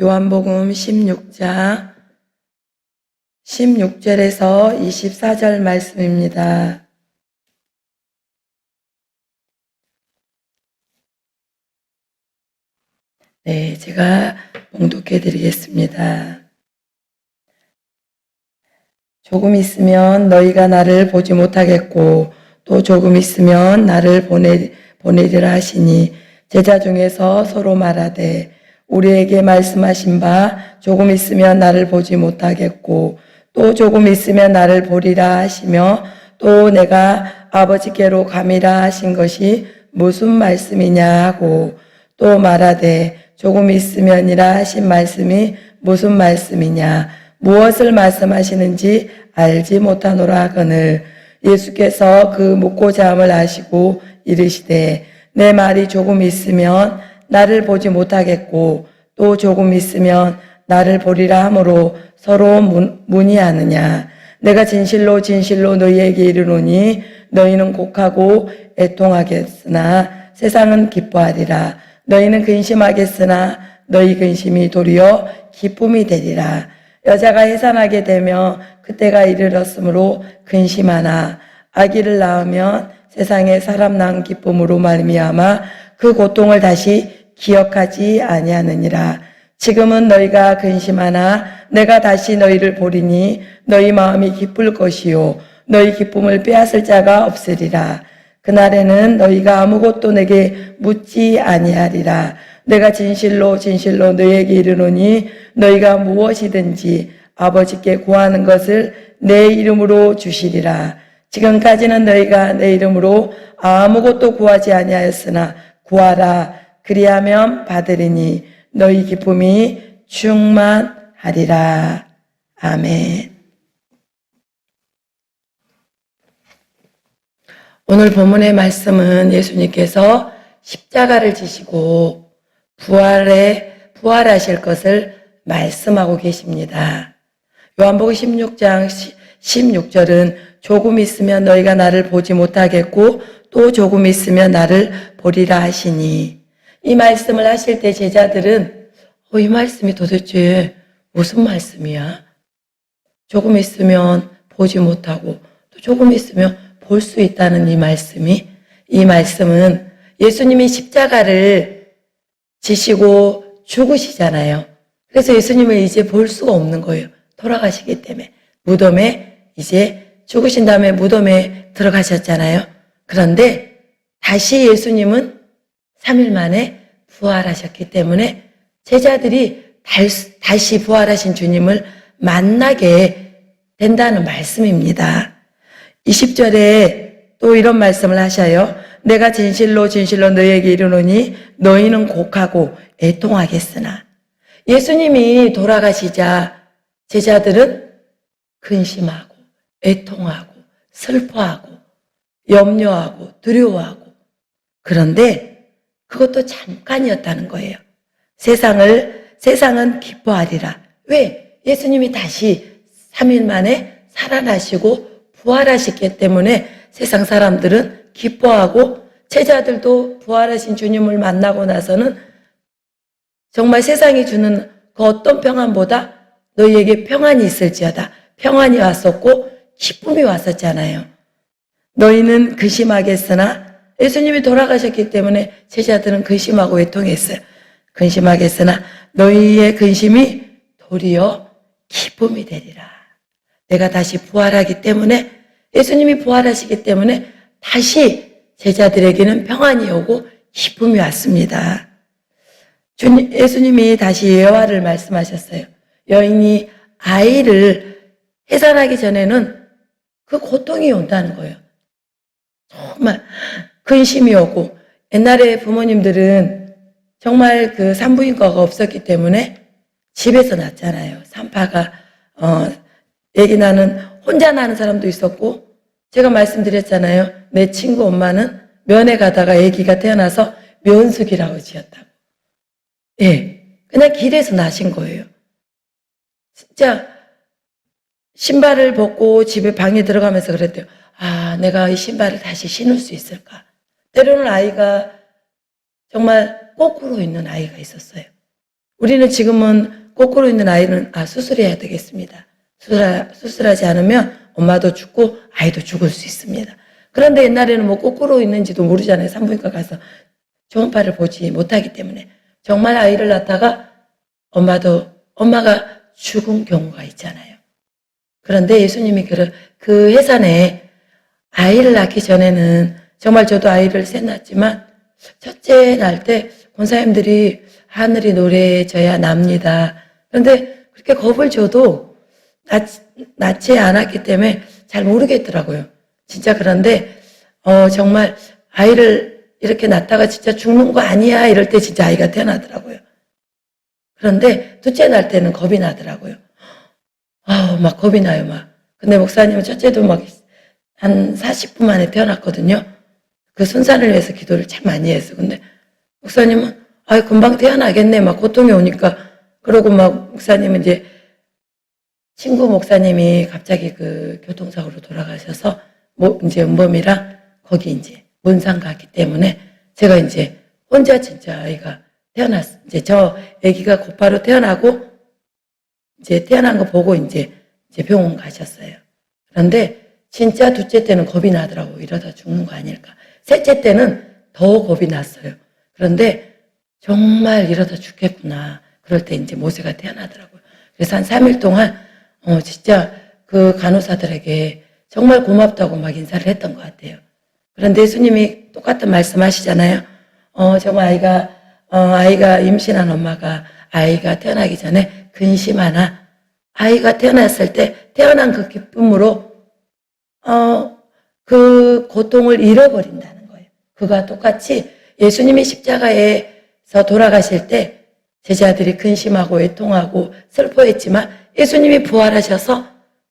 요한복음 16장 16절에서 24절 말씀입니다. 네, 제가 봉독해 드리겠습니다. 조금 있으면 너희가 나를 보지 못하겠고 또 조금 있으면 나를 보내리라 하시니 제자 중에서 서로 말하되 우리에게 말씀하신 바 조금 있으면 나를 보지 못하겠고 또 조금 있으면 나를 보리라 하시며 또 내가 아버지께로 감이라 하신 것이 무슨 말씀이냐 하고 또 말하되 조금 있으면이라 하신 말씀이 무슨 말씀이냐 무엇을 말씀하시는지 알지 못하노라 하거늘 예수께서 그 묻고자 함을 아시고 이르시되 내 말이 조금 있으면 나를 보지 못하겠고 또 조금 있으면 나를 보리라 하므로 서로 문의하느냐 내가 진실로 진실로 너희에게 이르노니 너희는 곡하고 애통하겠으나 세상은 기뻐하리라 너희는 근심하겠으나 너희 근심이 도리어 기쁨이 되리라 여자가 해산하게 되며 그때가 이르렀으므로 근심하나 아기를 낳으면 세상에 사람 낳은 기쁨으로 말미암아 그 고통을 다시 기억하지 아니하느니라. 지금은 너희가 근심하나 내가 다시 너희를 보리니 너희 마음이 기쁠 것이요 너희 기쁨을 빼앗을 자가 없으리라. 그날에는 너희가 아무것도 내게 묻지 아니하리라. 내가 진실로 진실로 너희에게 이르노니 너희가 무엇이든지 아버지께 구하는 것을 내 이름으로 주시리라. 지금까지는 너희가 내 이름으로 아무것도 구하지 아니하였으나 구하라. 그리하면 받으리니 너희 기쁨이 충만하리라. 아멘. 오늘 본문의 말씀은 예수님께서 십자가를 지시고 부활하실 것을 말씀하고 계십니다. 요한복음 16장 16절은 조금 있으면 너희가 나를 보지 못하겠고 또 조금 있으면 나를 보리라 하시니 이 말씀을 하실 때 제자들은 이 말씀이 도대체 무슨 말씀이야? 조금 있으면 보지 못하고 또 조금 있으면 볼 수 있다는 이 말씀은 예수님이 십자가를 지시고 죽으시잖아요. 그래서 예수님을 이제 볼 수가 없는 거예요. 돌아가시기 때문에. 무덤에 이제 죽으신 다음에 무덤에 들어가셨잖아요. 그런데 다시 예수님은 3일 만에 부활하셨기 때문에 제자들이 다시 부활하신 주님을 만나게 된다는 말씀입니다. 20절에 또 이런 말씀을 하셔요. 내가 진실로 진실로 너희에게 이르노니 너희는 곡하고 애통하겠으나 예수님이 돌아가시자 제자들은 근심하고 애통하고 슬퍼하고 염려하고 두려워하고 그런데 그것도 잠깐이었다는 거예요. 세상은 기뻐하리라. 왜? 예수님이 다시 3일 만에 살아나시고 부활하셨기 때문에 세상 사람들은 기뻐하고 제자들도 부활하신 주님을 만나고 나서는 정말 세상이 주는 그 어떤 평안보다 너희에게 평안이 있을지어다. 평안이 왔었고 기쁨이 왔었잖아요. 너희는 근심하겠으나 예수님이 돌아가셨기 때문에 제자들은 근심하고 애통했어요. 근심하겠으나 너희의 근심이 도리어 기쁨이 되리라. 내가 다시 부활하기 때문에 예수님이 부활하시기 때문에 다시 제자들에게는 평안이 오고 기쁨이 왔습니다. 예수님이 다시 예화를 말씀하셨어요. 여인이 아이를 해산하기 전에는 그 고통이 온다는 거예요. 정말 근심이 오고 옛날에 부모님들은 정말 그 산부인과가 없었기 때문에 집에서 낳잖아요. 산파가 아기 낳는 혼자 낳는 사람도 있었고 제가 말씀드렸잖아요. 내 친구 엄마는 면회 가다가 아기가 태어나서 면숙이라고 지었다고. 예, 그냥 길에서 나신 거예요. 진짜 신발을 벗고 집에 방에 들어가면서 그랬대요. 내가 이 신발을 다시 신을 수 있을까? 때로는 아이가 정말 거꾸로 있는 아이가 있었어요. 우리는 지금은 거꾸로 있는 아이는 수술해야 되겠습니다. 수술하지 않으면 엄마도 죽고 아이도 죽을 수 있습니다. 그런데 옛날에는 뭐 거꾸로 있는지도 모르잖아요. 산부인과 가서 초음파를 보지 못하기 때문에 정말 아이를 낳다가 엄마가 죽은 경우가 있잖아요. 그런데 예수님이 그 해산에 아이를 낳기 전에는 정말 저도 아이를 셋 낳았지만 첫째 낳을 때 권사님들이 하늘이 노래져야 납니다. 그런데 그렇게 겁을 줘도 낳지 않았기 때문에 잘 모르겠더라고요. 진짜. 그런데 정말 아이를 이렇게 낳다가 진짜 죽는 거 아니야 이럴 때 진짜 아이가 태어나더라고요. 그런데 둘째 낳을 때는 겁이 나더라고요. 막 겁이 나요, 막. 근데 목사님은 첫째도 막 한 40분 만에 태어났거든요. 그 순산을 위해서 기도를 참 많이 했어. 근데 목사님은 금방 태어나겠네, 막 고통이 오니까. 그러고 막 목사님은 이제 친구 목사님이 갑자기 그 교통사고로 돌아가셔서 이제 은범이랑 거기 이제 문상 갔기 때문에 제가 이제 혼자 진짜 아이가 태어났어. 이제 저 아기가 곧바로 태어나고 이제 태어난 거 보고 이제 병원 가셨어요. 그런데 진짜 둘째 때는 겁이 나더라고. 이러다 죽는 거 아닐까. 셋째 때는 더 겁이 났어요. 그런데 정말 이러다 죽겠구나. 그럴 때 이제 모세가 태어나더라고요. 그래서 한 3일 동안 진짜 그 간호사들에게 정말 고맙다고 막 인사를 했던 것 같아요. 그런데 예수님이 똑같은 말씀하시잖아요. 정말 아이가 임신한 엄마가 아이가 태어나기 전에 근심하나 아이가 태어났을 때 태어난 그 기쁨으로 그 고통을 잃어버린다는 거예요. 그와 똑같이 예수님이 십자가에서 돌아가실 때 제자들이 근심하고 애통하고 슬퍼했지만 예수님이 부활하셔서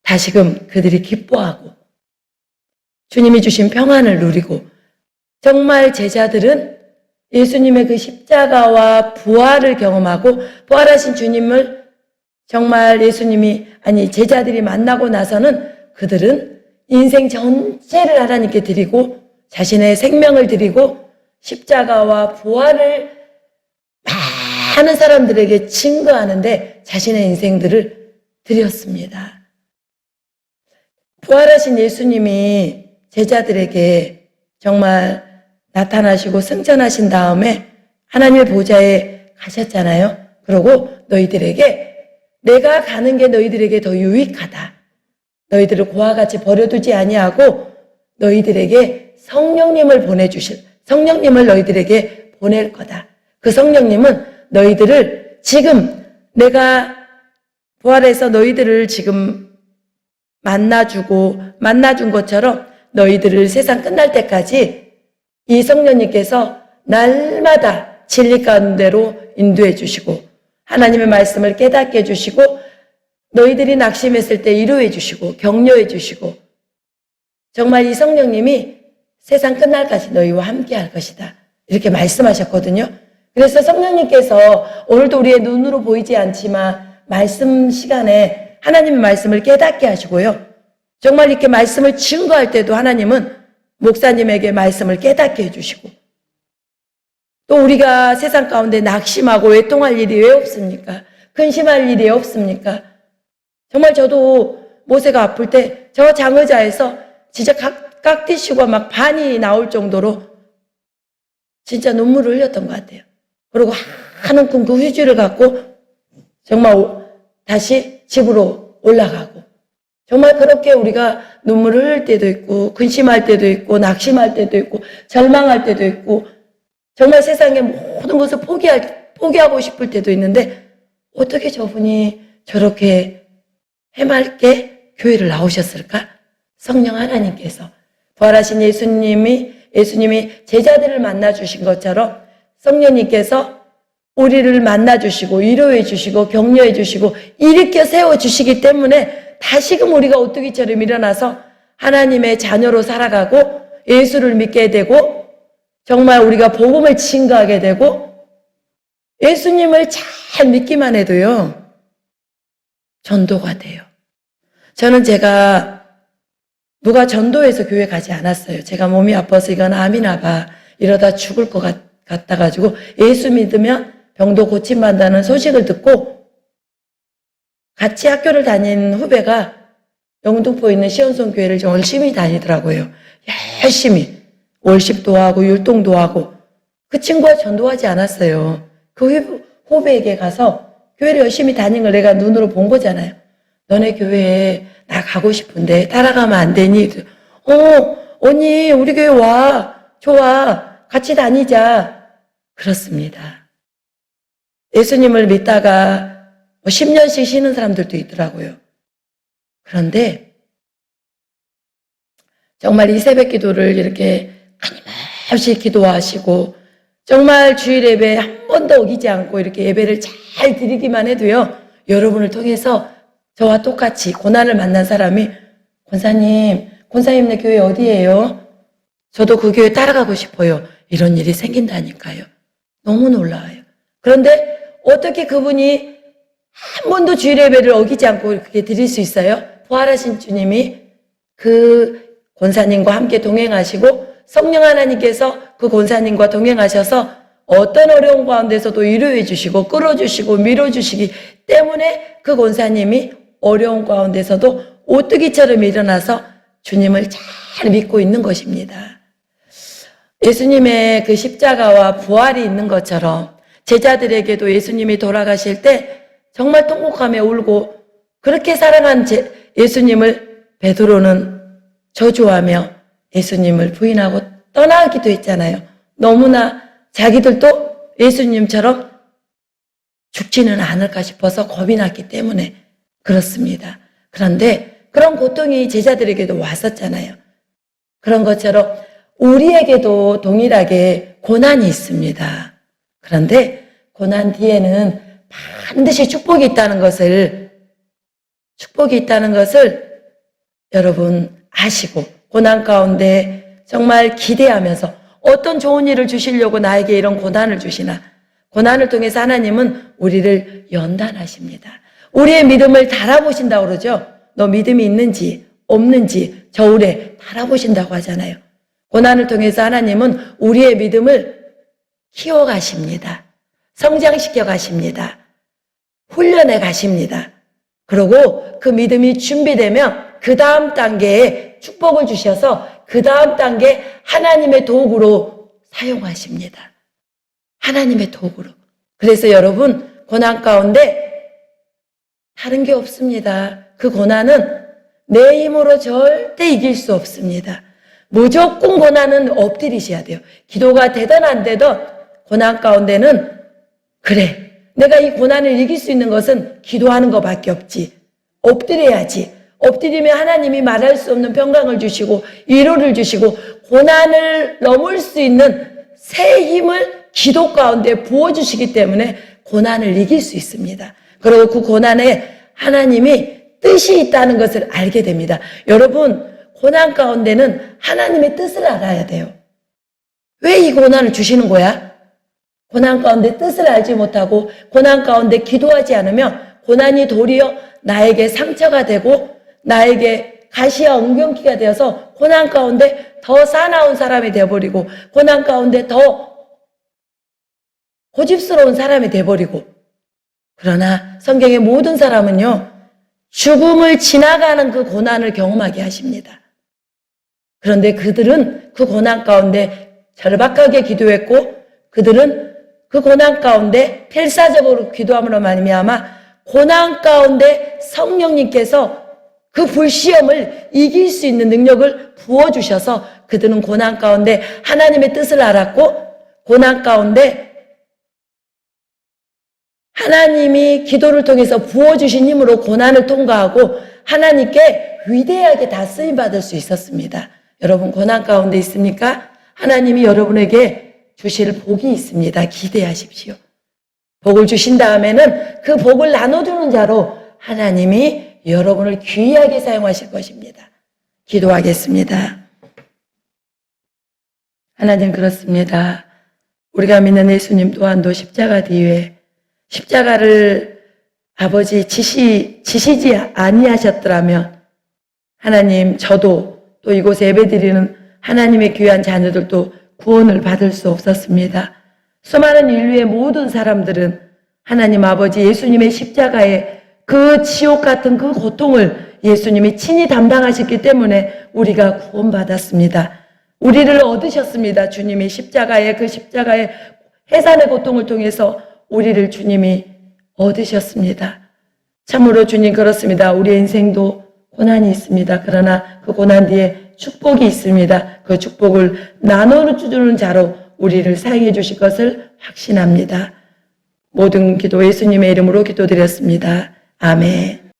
다시금 그들이 기뻐하고 주님이 주신 평안을 누리고 정말 제자들은 예수님의 그 십자가와 부활을 경험하고 부활하신 주님을 정말 제자들이 만나고 나서는 그들은 인생 전체를 하나님께 드리고 자신의 생명을 드리고 십자가와 부활을 많은 사람들에게 증거하는데 자신의 인생들을 드렸습니다. 부활하신 예수님이 제자들에게 정말 나타나시고 승천하신 다음에 하나님의 보좌에 가셨잖아요. 그리고 너희들에게 내가 가는 게 너희들에게 더 유익하다. 너희들을 고와 같이 버려두지 아니하고 너희들에게 성령님을 너희들에게 보낼 거다. 그 성령님은 너희들을 지금 내가 부활해서 너희들을 지금 만나준 것처럼 너희들을 세상 끝날 때까지 이 성령님께서 날마다 진리 가운데로 인도해 주시고 하나님의 말씀을 깨닫게 해주시고 너희들이 낙심했을 때 위로해 주시고 격려해 주시고 정말 이 성령님이 세상 끝날까지 너희와 함께 할 것이다. 이렇게 말씀하셨거든요. 그래서 성령님께서 오늘도 우리의 눈으로 보이지 않지만 말씀 시간에 하나님의 말씀을 깨닫게 하시고요. 정말 이렇게 말씀을 증거할 때도 하나님은 목사님에게 말씀을 깨닫게 해주시고 또 우리가 세상 가운데 낙심하고 외통할 일이 왜 없습니까? 근심할 일이 없습니까? 정말 저도 모세가 아플 때 저 장의자에서 진짜 깍디시고 막 반이 나올 정도로 진짜 눈물을 흘렸던 것 같아요. 그리고 한 움큼 그 휴지를 갖고 정말 다시 집으로 올라가고 정말 그렇게 우리가 눈물을 흘릴 때도 있고 근심할 때도 있고 낙심할 때도 있고 절망할 때도 있고 정말 세상의 모든 것을 포기하고 싶을 때도 있는데 어떻게 저분이 저렇게 해맑게 교회를 나오셨을까? 성령 하나님께서 부활하신 예수님이 제자들을 만나주신 것처럼 성령님께서 우리를 만나주시고 위로해 주시고 격려해 주시고 일으켜 세워주시기 때문에 다시금 우리가 오뚜기처럼 일어나서 하나님의 자녀로 살아가고 예수를 믿게 되고 정말 우리가 복음을 증거하게 되고 예수님을 잘 믿기만 해도요 전도가 돼요. 저는 제가 누가 전도해서 교회 가지 않았어요. 제가 몸이 아파서 이건 암이나 봐 이러다 죽을 것 같아가지고 예수 믿으면 병도 고침받는다는 소식을 듣고 같이 학교를 다닌 후배가 영등포에 있는 시온성교회를 열심히 다니더라고요. 열심히 월십도 하고 율동도 하고. 그 친구가 전도하지 않았어요. 그 후배에게 가서 교회를 열심히 다니는 걸 내가 눈으로 본 거잖아요. 너네 교회에 나 가고 싶은데 따라가면 안 되니? 언니 우리 교회 와. 좋아. 같이 다니자. 그렇습니다. 예수님을 믿다가 10년씩 쉬는 사람들도 있더라고요. 그런데 정말 이 새벽 기도를 이렇게 끊임없이 기도하시고 정말 주일 예배 한 번도 어기지 않고 이렇게 예배를 잘 드리기만 해도요, 여러분을 통해서 저와 똑같이 고난을 만난 사람이 권사님네 교회 어디예요? 저도 그 교회 따라가고 싶어요. 이런 일이 생긴다니까요. 너무 놀라워요. 그런데 어떻게 그분이 한 번도 주일 예배를 어기지 않고 그렇게 드릴 수 있어요? 부활하신 주님이 그 권사님과 함께 동행하시고 성령 하나님께서 그 권사님과 동행하셔서 어떤 어려운 가운데서도 위로해 주시고 끌어주시고 밀어주시기 때문에 그 권사님이 어려운 가운데서도 오뚜기처럼 일어나서 주님을 잘 믿고 있는 것입니다. 예수님의 그 십자가와 부활이 있는 것처럼 제자들에게도 예수님이 돌아가실 때 정말 통곡하며 울고 그렇게 사랑한 예수님을 베드로는 저주하며 예수님을 부인하고 떠나기도 했잖아요. 너무나 자기들도 예수님처럼 죽지는 않을까 싶어서 겁이 났기 때문에 그렇습니다. 그런데 그런 고통이 제자들에게도 왔었잖아요. 그런 것처럼 우리에게도 동일하게 고난이 있습니다. 그런데 고난 뒤에는 반드시 축복이 있다는 것을 여러분 아시고 고난 가운데 정말 기대하면서 어떤 좋은 일을 주시려고 나에게 이런 고난을 주시나, 고난을 통해서 하나님은 우리를 연단하십니다. 우리의 믿음을 달아보신다고 그러죠. 너 믿음이 있는지 없는지 저울에 달아보신다고 하잖아요. 고난을 통해서 하나님은 우리의 믿음을 키워가십니다. 성장시켜 가십니다. 훈련해 가십니다. 그리고 그 믿음이 준비되면 그 다음 단계에 축복을 주셔서 그 다음 단계 하나님의 도구로 사용하십니다. 하나님의 도구로. 그래서 여러분 고난 가운데 다른 게 없습니다. 그 고난은 내 힘으로 절대 이길 수 없습니다. 무조건 고난은 엎드리셔야 돼요. 기도가 되든 안 되든 고난 가운데는 그래, 내가 이 고난을 이길 수 있는 것은 기도하는 것밖에 없지. 엎드려야지. 엎드리면 하나님이 말할 수 없는 평강을 주시고 위로를 주시고 고난을 넘을 수 있는 새 힘을 기도 가운데 부어주시기 때문에 고난을 이길 수 있습니다. 그리고 그 고난에 하나님이 뜻이 있다는 것을 알게 됩니다. 여러분, 고난 가운데는 하나님의 뜻을 알아야 돼요. 왜 이 고난을 주시는 거야? 고난 가운데 뜻을 알지 못하고 고난 가운데 기도하지 않으면 고난이 도리어 나에게 상처가 되고 나에게 가시와 엉겅퀴가 되어서 고난 가운데 더 사나운 사람이 되어버리고 고난 가운데 더 고집스러운 사람이 되어버리고, 그러나 성경의 모든 사람은요, 죽음을 지나가는 그 고난을 경험하게 하십니다. 그런데 그들은 그 고난 가운데 절박하게 기도했고 그들은 그 고난 가운데 필사적으로 기도함으로 말미암아 고난 가운데 성령님께서 그 불시험을 이길 수 있는 능력을 부어주셔서 그들은 고난 가운데 하나님의 뜻을 알았고 고난 가운데 하나님이 기도를 통해서 부어주신 힘으로 고난을 통과하고 하나님께 위대하게 다 쓰임받을 수 있었습니다. 여러분 고난 가운데 있습니까? 하나님이 여러분에게 주실 복이 있습니다. 기대하십시오. 복을 주신 다음에는 그 복을 나눠주는 자로 하나님이 여러분을 귀하게 사용하실 것입니다. 기도하겠습니다. 하나님 그렇습니다. 우리가 믿는 예수님 또한도 십자가 뒤에 십자가를 아버지 지시지 아니하셨더라면 하나님 저도 또 이곳에 예배드리는 하나님의 귀한 자녀들도 구원을 받을 수 없었습니다. 수많은 인류의 모든 사람들은 하나님 아버지 예수님의 십자가의 그 지옥 같은 그 고통을 예수님이 친히 담당하셨기 때문에 우리가 구원받았습니다. 우리를 얻으셨습니다. 주님이 그 십자가의 해산의 고통을 통해서 우리를 주님이 얻으셨습니다. 참으로 주님 그렇습니다. 우리의 인생도 고난이 있습니다. 그러나 그 고난 뒤에 축복이 있습니다. 그 축복을 나눠주는 자로 우리를 사용해 주실 것을 확신합니다. 모든 기도 예수님의 이름으로 기도드렸습니다. 아멘.